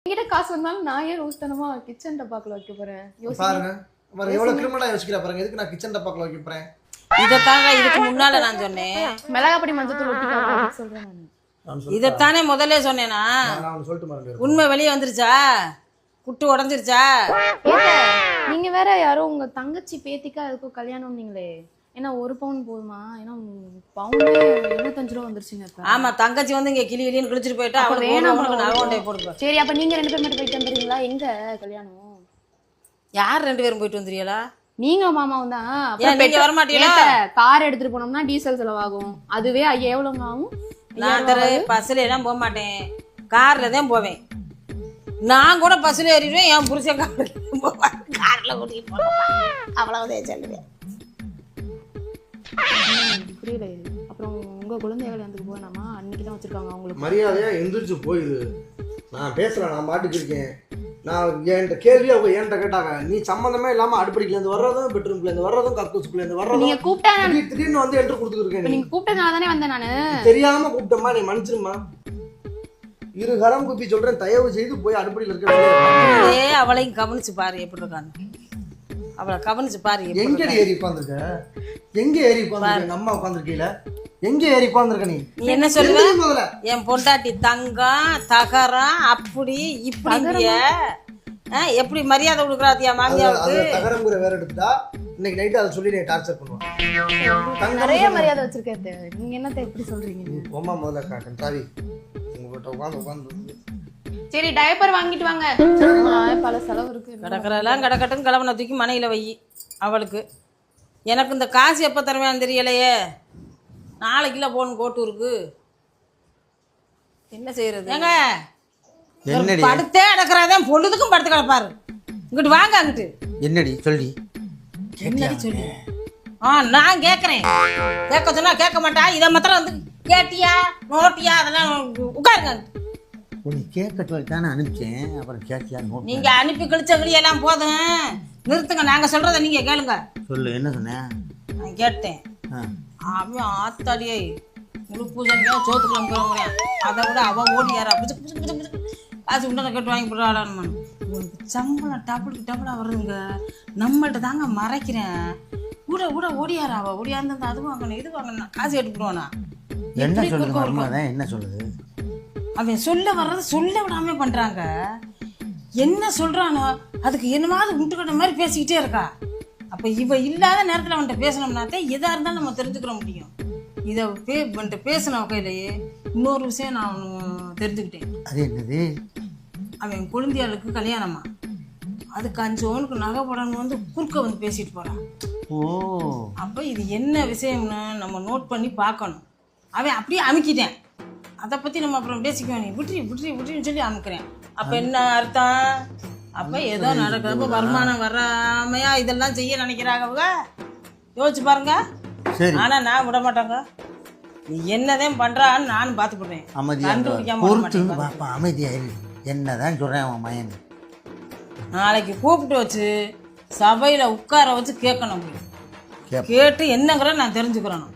என்கிட்ட காசு வந்தாலும் நான் ஏன் ரோஸ்தனமா கிச்சன் டப்பாக்குள்ள வைக்க போறேன்? பாருங்க பாருங்க எவ்வளவு கிரிமினலா யோசிக்கிறா பாருங்க. எதுக்கு நான் கிச்சன் டப்பாக்குள்ள வைக்க போறேன்? இதத்தாங்க இதுக்கு முன்னால நான் சொன்னேன். மிளகாப்பொடி மஞ்சத்தூள் ஒட்டிக்கலாம் சொல்றேன் நான். இதத்தானே முதல்ல சொன்னேனா? நான் சொல்லிட்டு மறந்துட்டேன். உண்மை வெளியே வந்துருச்சா? குட்டு உடஞ்சிருச்சா? நீங்க வேற யாரோ உங்க தங்கச்சி பேத்திக்கா அதுக்கும் கல்யாணம் நீங்களே. ஏன்னா 1 பவுன் போதுமா? ஏன்னா பவுன் 75 ரூபா வந்துருச்சுங்க இப்ப. ஆமா, தங்கச்சி வந்து இங்க கிளி கிளின்னு குளிச்சிட்டு போயிட்டா அவளுக்கு வேணாம் நகை கொண்டே போடுங்க. சரி, அப்ப நீங்க 2 பேரும் மட்டும் போயிட்டு வந்துறீங்களா? எங்க கல்யாணம்? யார் 2 பேரும் போயிட்டு வந்துறீங்களா? நீங்க மாமாவும் தான். நீங்க வர மாட்டீங்களா? கார் எடுத்துட்டு போனோம்னா டீசல் செலவாகும். அதுவே எவ்வளவு ஆகும்? நான் பஸ்ல எல்லாம் போக மாட்டேன், கார்ல தான் போவேன். நான் கூட பஸ்ல ஏறிடுவேன், என் புருஷன் கார்ல கூட்டிட்டு போவேன். அவ்வளவுதான் சொல்லுவேன். புரியல. அப்புறம் உங்க குழந்தை கல்யாணத்துக்கு போனாமா? அன்னைக்கு தான் வச்சிருக்காங்க அவங்களுக்கு. மரியாதையா எந்திரிச்சு போயிடு. நான் பேசுறேன், நான் பாட்டுக்கு இருக்கேன். நான் என்கிட்ட கேள்வி அவங்க என்கிட்ட கேட்டாங்க. நீ சம்மந்தமே இல்லாம அடுப்படிக்குல இருந்து வர்றதும் பெட்ரூம்ல இருந்து வர்றதும் கக்கூசுக்குள்ள இருந்து வர்றதும் நீங்க கூப்பிட்டா திடீர்னு வந்து என்ட்ரு கொடுத்துருக்கேன். நீங்க கூப்பிட்டதுனால தானே வந்தேன் நானு. தெரியாம கூப்பிட்டமா, நீ மன்னிச்சிருமா. இரு கரம் குப்பி சொல்றேன், தயவு செய்து போய் அடுப்படியில் இருக்க. அவளையும் கவனிச்சு பாரு எப்படி இருக்கான்னு. அவளை கவனிச்சு பாரு. எங்க ஏறி உட்காந்துருக்க? எங்க ஏறி உட்காந்துருக்க? அம்மா உட்காந்துருக்கீல, எங்க ஏறி உட்காந்துருக்க? நீ என்ன சொல்லுவ? என் பொண்டாட்டி தங்கம் தகரம் அப்படி இப்படி எப்படி மரியாதை கொடுக்குறாத்தியா மாமியாவுக்கு? தகரங்குற வேற எடுத்துட்டா இன்னைக்கு நைட்டு அதை சொல்லி நீ டார்ச்சர் பண்ணுவான். நிறைய மரியாதை வச்சிருக்கேன். நீங்க என்னத்தை எப்படி சொல்றீங்க? ஓமா முதல்ல காட்டன் சாரி உங்ககிட்ட உட்காந்து. சரி, டயப்பர் வாங்கிட்டு வாங்க. பல செலவு இருக்கு. கிடக்கிறதெல்லாம் கிடக்கட்டுன்னு கிளம்புன தூக்கி மனையில வை அவளுக்கு. எனக்கு இந்த காசு எப்போ தருவேன்னு தெரியலையே. 4 கிலோ போன் கோட்டூருக்கு என்ன செய்யறது? ஏங்க படுத்தே அடக்கிறதான் பொழுதுக்கும் படுத்து கிடப்பாரு. இங்கிட்டு வாங்க. அங்கிட்டு என்னடி சொல்லி என்னடி சொல்லி நான் கேட்கறேன். கேட்க சொன்னா கேட்க மாட்டா. இதை மாத்திரம் வந்து கேட்டியா நோட்டியா அதெல்லாம் உட்காருங்க. உன்னை கேட்கட்டு தானே அனுப்பிச்சேன், அப்புறம் கேட்டியா? நீங்க அனுப்பி கழிச்ச வெளியெல்லாம் போதும், நிறுத்துங்க. நாங்க சொல்றத நீங்க கேளுங்க. சொல்லு, என்ன சொன்னேன்? நான் கேட்டேன். அவன் ஆத்தாடியே முழு பூஜைக்கா சோத்துக்குள்ள போக முடியும். அதை விட அவ ஓடி யாரா காசு உண்டனை கேட்டு வாங்கி போடுறாளான்னு. உங்களுக்கு சம்பளம் டபுளுக்கு டபுளா வருதுங்க. நம்மள்ட்ட தாங்க மறைக்கிறேன். கூட கூட ஓடியாரா அவ ஓடியாந்து அது வாங்கணும் இது வாங்கணும் காசு எடுத்துடுவானா? என்ன சொல்லுங்க? என்ன சொல்லுது? அவன் சொல்ல வர்றது சொல்ல விடாம பண்றாங்க. என்ன சொல்றானோ அதுக்கு என்னமாவது முட்டுக்கட்ட மாதிரி பேசிக்கிட்டே இருக்கா. அப்ப இவ இல்லாத நேரத்துல அவன்கிட்ட பேசணும்னாத்தே எதா இருந்தாலும் நம்ம தெரிஞ்சுக்கிற முடியும். இதை பேசின வகையிலேயே இன்னொரு விஷயம் நான் தெரிஞ்சுக்கிட்டேன். அது என்னது? அவன் குழந்தையாளுக்கு கல்யாணமா, அதுக்கு 5 பவுனுக்கு நகை போடணும் வந்து குறுக்க வந்து பேசிட்டு போறான். அப்ப இது என்ன விஷயம்னு நம்ம நோட் பண்ணி பார்க்கணும். அவன் அப்படியே அமுக்கிட்டேன். அதை பற்றி நம்ம அப்புறம் பேசிக்குவேன். நீ விட்டுன்னு சொல்லி அமுக்கிறேன். அப்போ என்ன அர்த்தம்? அப்போ ஏதோ நடக்கிறப்ப வருமானம் வராமையா இதெல்லாம் செய்ய நினைக்கிறாங்க அவங்க. யோசிச்சு பாருங்க. ஆனால் நான் விட மாட்டாங்க. நீ என்னதான் பண்ணுறான்னு நானும் பார்த்துப்படுறேன். அமைதியாயிரு. என்னதான் சொல்கிறேன் அவன் மயன். நாளைக்கு கூப்பிட்டு வச்சு சபையில் உட்கார வச்சு கேட்கணும். கேட்டு என்னங்கிற நான் தெரிஞ்சுக்கிறேன்.